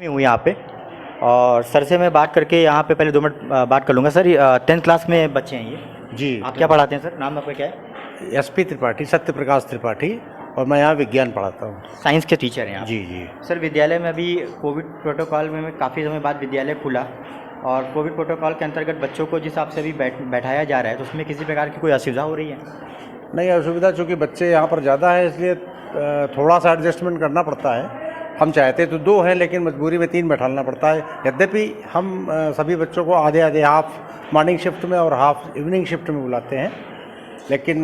मैं हूँ यहाँ पे और सर से मैं बात करके यहाँ पे पहले 2 मिनट बात कर लूँगा। सर 10th क्लास में बच्चे हैं ये जी। आप क्या पढ़ाते हैं सर? नाम आपका क्या है? एसपी त्रिपाठी, सत्य प्रकाश त्रिपाठी, और मैं यहाँ विज्ञान पढ़ाता हूँ। साइंस के टीचर हैं आप? जी जी। सर विद्यालय में अभी कोविड प्रोटोकॉल में काफ़ी समय बाद विद्यालय खुला और कोविड प्रोटोकॉल के अंतर्गत बच्चों को जिस हिसाब से अभी बैठाया जा रहा है तो उसमें किसी प्रकार की कोई असुविधा हो रही है? नहीं, असुविधा चूँकि बच्चे यहाँ पर ज़्यादा है इसलिए थोड़ा सा एडजस्टमेंट करना पड़ता है। हम चाहते तो 2 हैं लेकिन मजबूरी में 3 बैठाना पड़ता है। यद्यपि हम सभी बच्चों को आधे आधे हाफ मॉर्निंग शिफ्ट में और हाफ इवनिंग शिफ्ट में बुलाते हैं, लेकिन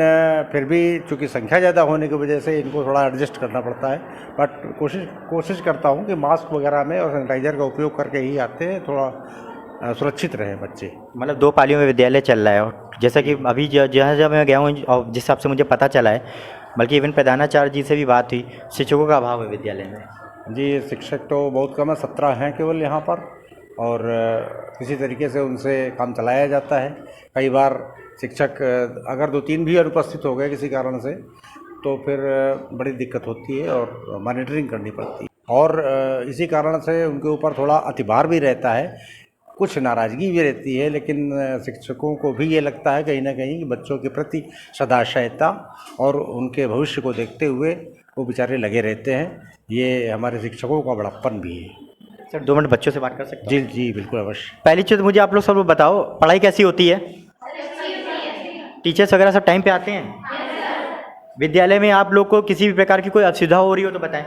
फिर भी चूँकि संख्या ज़्यादा होने की वजह से इनको थोड़ा एडजस्ट करना पड़ता है। बट कोशिश करता हूँ कि मास्क वगैरह में और सैनिटाइज़र का उपयोग करके ही आते हैं, थोड़ा सुरक्षित रहें बच्चे। मतलब 2 पालियों में विद्यालय चल रहा है और जैसा कि अभी जहाँ मैं गया हूँ और जिस हिसाब से मुझे पता चला है, बल्कि इवन प्रधानाचार्य जी से भी बात हुई, शिक्षकों का अभाव है विद्यालय में। जी, शिक्षक तो बहुत कम है, 17 हैं केवल यहाँ पर, और किसी तरीके से उनसे काम चलाया जाता है। कई बार शिक्षक अगर 2-3 भी अनुपस्थित हो गए किसी कारण से तो फिर बड़ी दिक्कत होती है और मॉनिटरिंग करनी पड़ती है, और इसी कारण से उनके ऊपर थोड़ा अतिभार भी रहता है, कुछ नाराज़गी भी रहती है। लेकिन शिक्षकों को भी ये लगता है कहीं ना कहीं कि बच्चों के प्रति सदाशयता और उनके भविष्य को देखते हुए वो बेचारे लगे रहते हैं। ये हमारे शिक्षकों का बड़प्पन भी है। सर 2 मिनट बच्चों से बात कर सकते हैं? जी जी, बिल्कुल अवश्य। पहली चीज़ मुझे आप लोग सब बताओ, पढ़ाई कैसी होती है? टीचर्स वगैरह सब टाइम पे आते हैं? विद्यालय में आप लोग को किसी भी प्रकार की कोई असुविधा हो रही हो तो बताएं।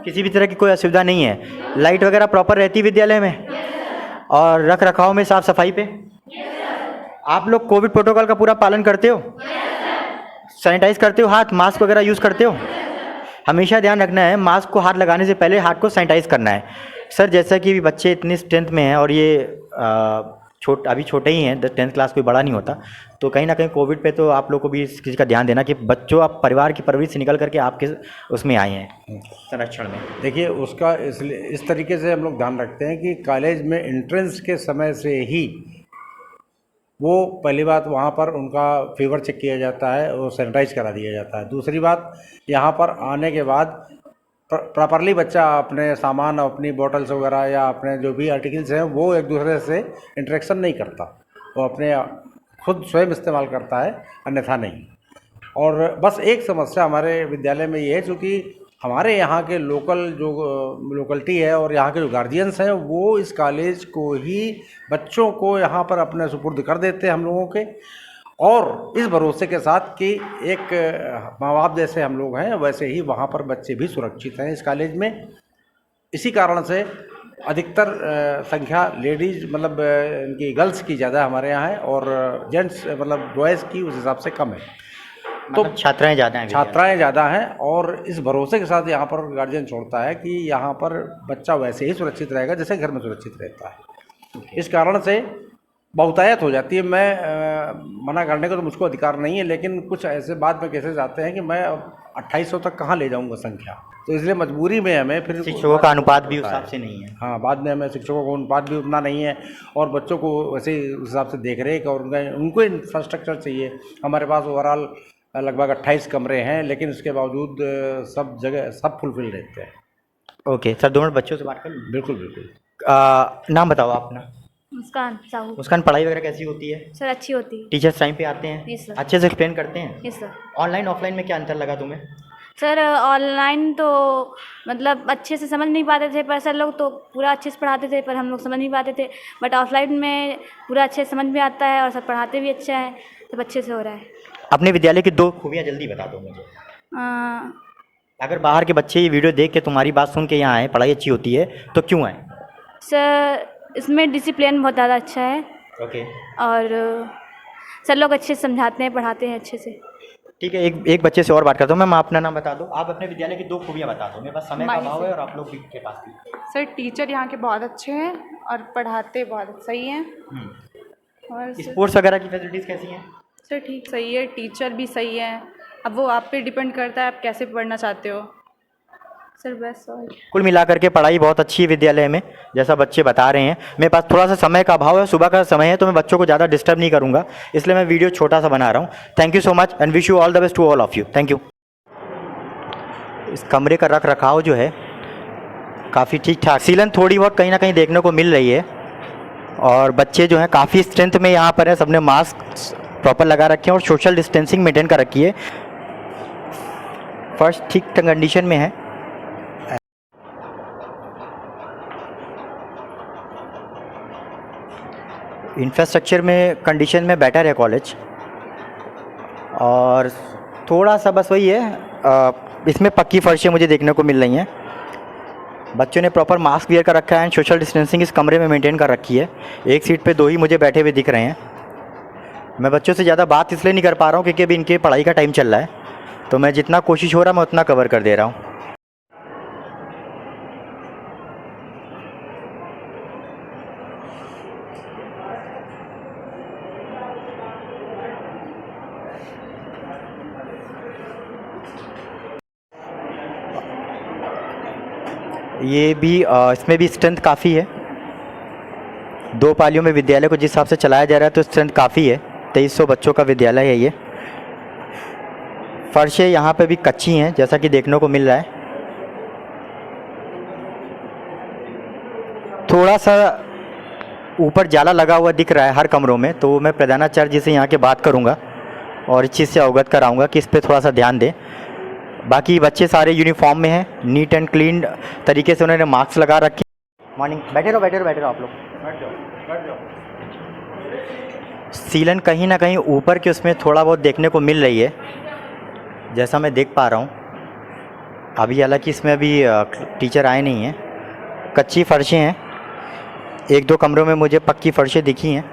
किसी भी तरह की कोई असुविधा नहीं है? लाइट वगैरह प्रॉपर रहती है विद्यालय में? और रख रखाव में, साफ सफाई पे आप लोग कोविड प्रोटोकॉल का पूरा पालन करते हो? सैनिटाइज करते हो? हाथ मास्क वगैरह यूज़ करते हो? हमेशा ध्यान रखना है, मास्क को हाथ लगाने से पहले हाथ को सैनिटाइज करना है। सर जैसा कि बच्चे इतनी स्ट्रेंथ में हैं और ये अभी छोटे ही हैं, 10th क्लास कोई बड़ा नहीं होता, तो कहीं ना कहीं कोविड पे तो आप लोग को भी इस चीज़ का ध्यान देना कि बच्चों आप परिवार की परवरिश से निकल करके आपके उसमें आए हैं संरक्षण में। देखिए, उसका इसलिए इस तरीके से हम लोग ध्यान रखते हैं कि कॉलेज में एंट्रेंस के समय से ही वो पहली बात वहाँ पर उनका फीवर चेक किया जाता है और सैनिटाइज करा दिया जाता है। दूसरी बात, यहाँ पर आने के बाद प्रॉपरली बच्चा अपने सामान, अपनी बॉटल्स वगैरह या अपने जो भी आर्टिकल्स हैं वो एक दूसरे से इंटरेक्शन नहीं करता, वो अपने खुद स्वयं इस्तेमाल करता है, अन्यथा नहीं। और बस एक समस्या हमारे विद्यालय में ये है, चूँकि हमारे यहाँ के लोकलिटी है और यहाँ के जो गार्जियंस हैं वो इस कॉलेज को ही बच्चों को यहाँ पर अपने सुपुर्द कर देते हैं हम लोगों के, और इस भरोसे के साथ कि एक माँ बाप जैसे हम लोग हैं वैसे ही वहाँ पर बच्चे भी सुरक्षित हैं इस कॉलेज में। इसी कारण से अधिकतर संख्या लेडीज़ मतलब इनकी गर्ल्स की ज़्यादा हमारे यहाँ है और जेंट्स मतलब बॉयज़ की उस हिसाब से कम है। तो छात्राएं ज़्यादा हैं और इस भरोसे के साथ यहाँ पर गार्जियन छोड़ता है कि यहाँ पर बच्चा वैसे ही सुरक्षित रहेगा जैसे घर में सुरक्षित रहता है। इस कारण से बहुतायत हो जाती है। मैं मना करने का तो मुझको अधिकार नहीं है, लेकिन कुछ ऐसे बाद में केसेस आते हैं कि मैं 2800 तक कहाँ ले जाऊँगा संख्या, तो इसलिए मजबूरी में हमें फिर शिक्षकों का अनुपात भी उस हिसाब से नहीं है। हाँ, बाद में हमें शिक्षकों का अनुपात भी उतना नहीं है और बच्चों को वैसे ही उस हिसाब से देख रेख और उनको इंफ्रास्ट्रक्चर चाहिए। हमारे पास ओवरऑल लगभग 28 कमरे हैं, लेकिन उसके बावजूद सब जगह सब फुलफिल रहते हैं। ओके सर, 2 मिनट बच्चों से बात कर लूँ? बिल्कुल बिल्कुल। नाम बताओ अपना। मुस्कान साहू। मुस्कान, पढ़ाई वगैरह कैसी होती है? सर अच्छी होती है। टीचर्स टाइम पे आते हैं? Yes sir. अच्छे से एक्सप्लेन करते हैं? Yes sir. ऑनलाइन ऑफलाइन में क्या अंतर लगा तुम्हें? सर ऑनलाइन तो मतलब अच्छे से समझ नहीं पाते थे, पर सर लोग तो पूरा अच्छे से पढ़ाते थे पर हम लोग समझ नहीं पाते थे। बट ऑफलाइन में पूरा अच्छे से समझ में आता है और सर पढ़ाते भी अच्छा है, सब अच्छे से हो रहा है। अपने विद्यालय की 2 खूबियाँ जल्दी बता दो मुझे। अगर बाहर के बच्चे ये वीडियो देख के तुम्हारी बात सुन के यहाँ आए, पढ़ाई अच्छी होती है, तो क्यों आए? सर इसमें डिसिप्लिन बहुत ज़्यादा अच्छा है। ओके। और सर लोग अच्छे से समझाते हैं, पढ़ाते हैं अच्छे से। ठीक है, एक बच्चे से और बात करता हूँ। मैम अपना नाम बता दो। आप अपने विद्यालय की 2 खूबियाँ बता दो। मेरे पास समय का अभाव है और आप लोग भी के पास भी। सर टीचर यहाँ के बहुत अच्छे हैं और पढ़ाते बहुत सही हैं। और स्पोर्ट्स वगैरह की फैसिलिटीज़ कैसी हैं? सर ठीक सही है, टीचर भी सही है। अब वो आप पे डिपेंड करता है आप कैसे पढ़ना चाहते हो। सर बस और कुल मिलाकर के पढ़ाई बहुत अच्छी है विद्यालय में, जैसा बच्चे बता रहे हैं। मेरे पास थोड़ा सा समय का अभाव है, सुबह का समय है, तो मैं बच्चों को ज़्यादा डिस्टर्ब नहीं करूँगा, इसलिए मैं वीडियो छोटा सा बना रहा हूँ। Thank you so much and wish you all the best to all of you. Thank you. इस कमरे का रख रखाव जो है काफ़ी ठीक ठाक सीलन थोड़ी बहुत कहीं ना कहीं देखने को मिल रही है। और बच्चे जो हैं काफ़ी स्ट्रेंथ में यहाँ पर है, सबने मास्क प्रॉपर लगा रखे हैं और सोशल डिस्टेंसिंग मेंटेन कर रखी है। फर्स्ट ठीक कंडीशन में है। इंफ्रास्ट्रक्चर में कंडीशन में बेटर है कॉलेज, और थोड़ा सा बस वही है, इसमें पक्की फर्शें मुझे देखने को मिल रही हैं। बच्चों ने प्रॉपर मास्क वियर कर रखा है, सोशल डिस्टेंसिंग इस कमरे में मेंटेन कर रखी है। एक सीट पे 2 ही मुझे बैठे हुए दिख रहे हैं। मैं बच्चों से ज़्यादा बात इसलिए नहीं कर पा रहा हूँ क्योंकि अभी इनके पढ़ाई का टाइम चल रहा है, तो मैं जितना कोशिश हो रहा मैं उतना कवर कर दे रहा हूँ। ये भी इसमें भी स्ट्रेंथ काफ़ी है। 2 पालियों में विद्यालय को जिस हिसाब से चलाया जा रहा है तो स्ट्रेंथ काफ़ी है। 2300 बच्चों का विद्यालय है ये। फर्शें यहाँ पे भी कच्ची हैं जैसा कि देखने को मिल रहा है। थोड़ा सा ऊपर जाला लगा हुआ दिख रहा है हर कमरों में, तो मैं प्रधानाचार्य जी से यहाँ के बात करूँगा और इस चीज़ से अवगत कराऊँगा कि इस पर थोड़ा सा ध्यान दें। बाकी बच्चे सारे यूनिफॉर्म में हैं, नीट एंड क्लीन तरीके से उन्होंने मास्क लगा रखे। मॉर्निंग बैठे रहो आप लोग। सीलन कहीं ना कहीं ऊपर के उसमें थोड़ा बहुत देखने को मिल रही है जैसा मैं देख पा रहा हूँ अभी। हालांकि इसमें अभी टीचर आए नहीं हैं। कच्ची फर्शें हैं, 1-2 कमरों में मुझे पक्की फर्शें दिखी हैं।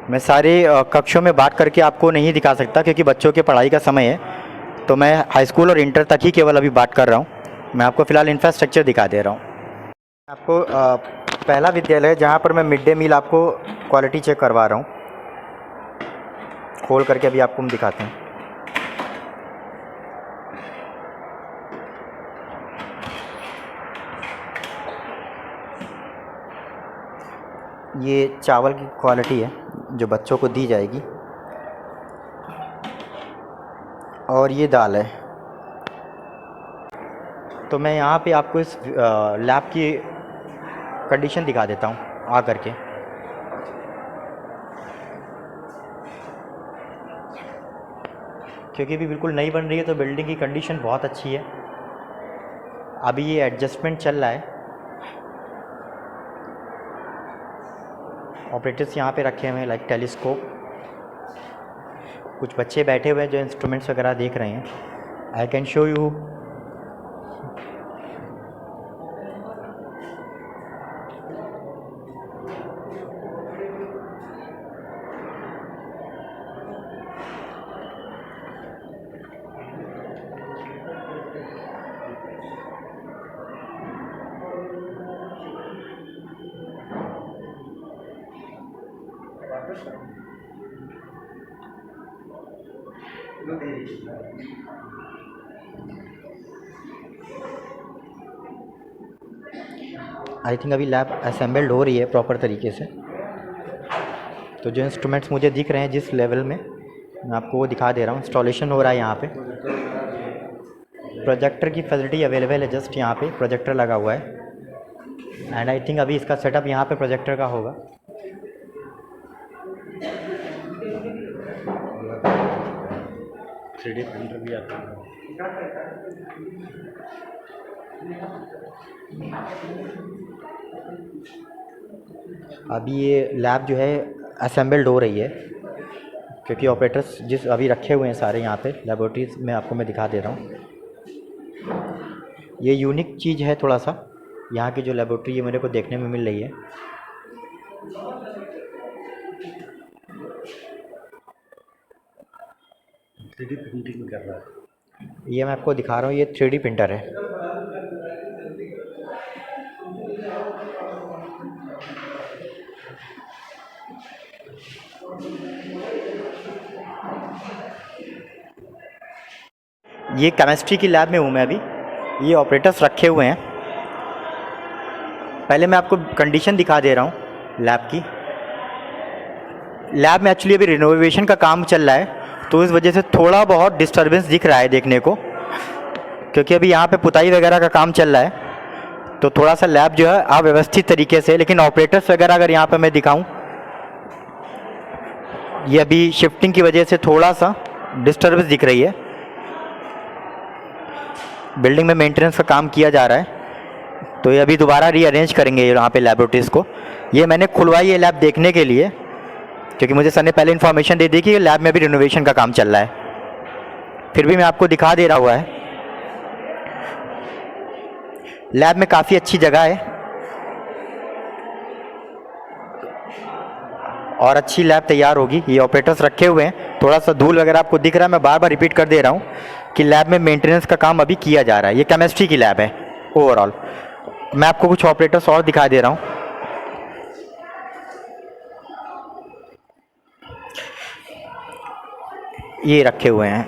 मैं सारे कक्षों में बात करके आपको नहीं दिखा सकता क्योंकि बच्चों के पढ़ाई का समय है, तो मैं हाई स्कूल और इंटर तक ही केवल अभी बात कर रहा हूँ। मैं आपको फ़िलहाल इंफ्रास्ट्रक्चर दिखा दे रहा हूँ। आपको पहला विद्यालय जहाँ पर मैं मिड डे मील आपको क्वालिटी चेक करवा रहा हूँ, खोल करके अभी आपको हम दिखाते हैं। ये चावल की क्वालिटी है जो बच्चों को दी जाएगी, और ये दाल है। तो मैं यहाँ पे आपको इस लैब की कंडीशन दिखा देता हूँ आ करके। क्योंकि अभी बिल्कुल नई बन रही है तो बिल्डिंग की कंडीशन बहुत अच्छी है। अभी ये एडजस्टमेंट चल रहा है। ऑपरेटर्स यहाँ पे रखे हुए हैं लाइक टेलीस्कोप। कुछ बच्चे बैठे हुए हैं जो इंस्ट्रूमेंट्स वगैरह देख रहे हैं। I can show you. I think अभी लैब असेंबल्ड हो रही है प्रॉपर तरीके से। तो जो इंस्ट्रूमेंट्स मुझे दिख रहे हैं जिस लेवल में, मैं आपको वो दिखा दे रहा हूँ। इंस्टॉलेशन हो रहा है यहाँ पे। प्रोजेक्टर की फैसिलिटी अवेलेबल है, जस्ट यहाँ पे प्रोजेक्टर लगा हुआ है। एंड आई थिंक अभी इसका सेटअप यहाँ पे प्रोजेक्टर का होगा। थ्री प्रिंटर भी आता है। अभी ये लैब जो है असेंबल्ड हो रही है क्योंकि ऑपरेटर्स जिस अभी रखे हुए हैं सारे यहाँ पे लेबोरेटरीज में, आपको मैं दिखा दे रहा हूँ। ये यूनिक चीज़ है थोड़ा सा यहाँ की जो लेबोरेटरी ये मेरे को देखने में मिल रही है। थ्री प्रिंटिंग कर रहा है। ये मैं आपको दिखा रहा हूँ, ये 3D प्रिंटर है। ये केमिस्ट्री की लैब में हूँ मैं अभी। ये ऑपरेटर्स रखे हुए हैं। पहले मैं आपको कंडीशन दिखा दे रहा हूँ लैब की। लैब में एक्चुअली अभी रिनोवेशन का काम चल रहा है, तो इस वजह से थोड़ा बहुत डिस्टर्बेंस दिख रहा है देखने को, क्योंकि अभी यहाँ पे पुताई वगैरह का काम चल रहा है, तो थोड़ा सा लैब जो है अव्यवस्थित तरीके से, लेकिन ऑपरेटर्स वगैरह अगर यहाँ पे मैं दिखाऊं, ये अभी शिफ्टिंग की वजह से थोड़ा सा डिस्टर्बेंस दिख रही है। बिल्डिंग में मेंटेनेंस का काम किया जा रहा है, तो ये अभी दोबारा रीअरेंज करेंगे यहाँ पे लैबोरेटरीज़ को। ये मैंने खुलवाई है लैब देखने के लिए, क्योंकि मुझे सर ने पहले इन्फॉर्मेशन दे दी कि लैब में भी रिनोवेशन का काम चल रहा है। फिर भी मैं आपको दिखा दे रहा हुआ है। लैब में काफ़ी अच्छी जगह है और अच्छी लैब तैयार होगी। ये ऑपरेटर्स रखे हुए हैं, थोड़ा सा धूल वगैरह आपको दिख रहा है, मैं बार बार रिपीट कर दे रहा हूँ कि लैब में मेंटेनेंस का काम अभी किया जा रहा है। ये केमिस्ट्री की लैब है ओवरऑल। मैं आपको कुछ ऑपरेटर्स और दिखा दे रहा हूँ। ये रखे हुए हैं,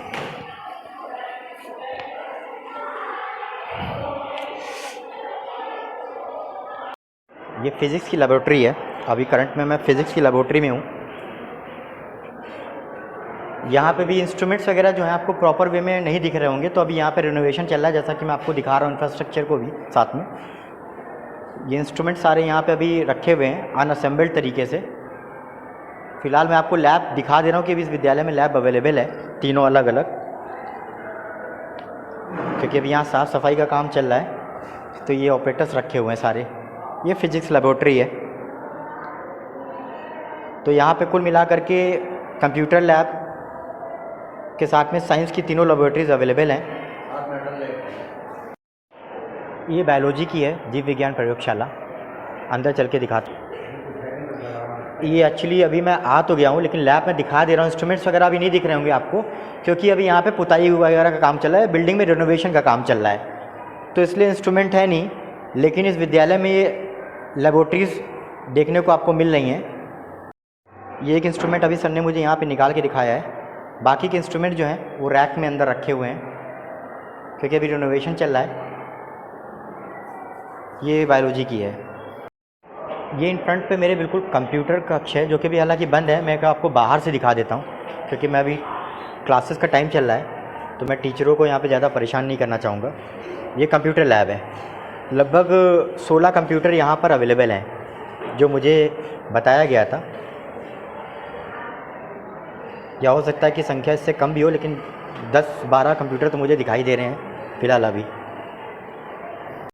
ये फिज़िक्स की लेबोरेटरी है। अभी करंट में मैं फ़िज़िक्स की लेबोरेटरी में हूँ। यहाँ पे भी इंस्ट्रूमेंट्स वगैरह जो हैं आपको प्रॉपर वे में नहीं दिख रहे होंगे, तो अभी यहाँ पे रिनोवेशन चल रहा है, जैसा कि मैं आपको दिखा रहा हूँ इंफ्रास्ट्रक्चर को भी साथ में। ये इंस्ट्रूमेंट सारे यहाँ पे अभी रखे हुए हैं अनअसेंबल्ड तरीके से। फ़िलहाल मैं आपको लैब दिखा दे रहा हूँ कि अभी इस विद्यालय में लैब अवेलेबल है, तीनों अलग अलग, क्योंकि अभी यहाँ साफ़ सफाई का काम चल रहा है। तो ये ऑपरेटर्स रखे हुए हैं सारे। ये फिज़िक्स लेबोरेटरी है। तो यहाँ पे कुल मिलाकर के कंप्यूटर लैब के साथ में साइंस की तीनों लेबोरेटरीज अवेलेबल हैं। ये बायोलॉजी की है, जीव विज्ञान प्रयोगशाला। अंदर चल के दिखाते हैं। ये एक्चुअली अभी मैं आ तो गया हूँ, लेकिन लैब में दिखा दे रहा हूँ। इंस्ट्रूमेंट्स वगैरह अभी नहीं दिख रहे होंगे आपको, क्योंकि अभी यहाँ पे पुताई वगैरह का काम चल रहा है, बिल्डिंग में रिनोवेशन का काम चल रहा है, तो इसलिए इंस्ट्रूमेंट है नहीं। लेकिन इस विद्यालय में ये लेबोरेटरीज़ देखने को आपको मिल रही हैं। ये एक इंस्ट्रूमेंट अभी सर ने मुझे यहाँ पे निकाल के दिखाया है। बाकी के इंस्ट्रूमेंट जो हैं वो रैक में अंदर रखे हुए हैं, क्योंकि अभी रिनोवेशन चल रहा है। ये बायोलॉजी की है। ये इन फ्रंट पे मेरे बिल्कुल कंप्यूटर कक्ष है, जो कि भी हालांकि बंद है। मैं आपको बाहर से दिखा देता हूँ, क्योंकि मैं अभी क्लासेस का टाइम चल रहा है, तो मैं टीचरों को यहाँ पे ज़्यादा परेशान नहीं करना चाहूँगा। ये कंप्यूटर लैब है। लगभग 16 कंप्यूटर यहाँ पर अवेलेबल हैं, जो मुझे बताया गया था। या हो सकता है कि संख्या इससे कम भी हो, लेकिन 10-12 कंप्यूटर तो मुझे दिखाई दे रहे हैं फ़िलहाल अभी।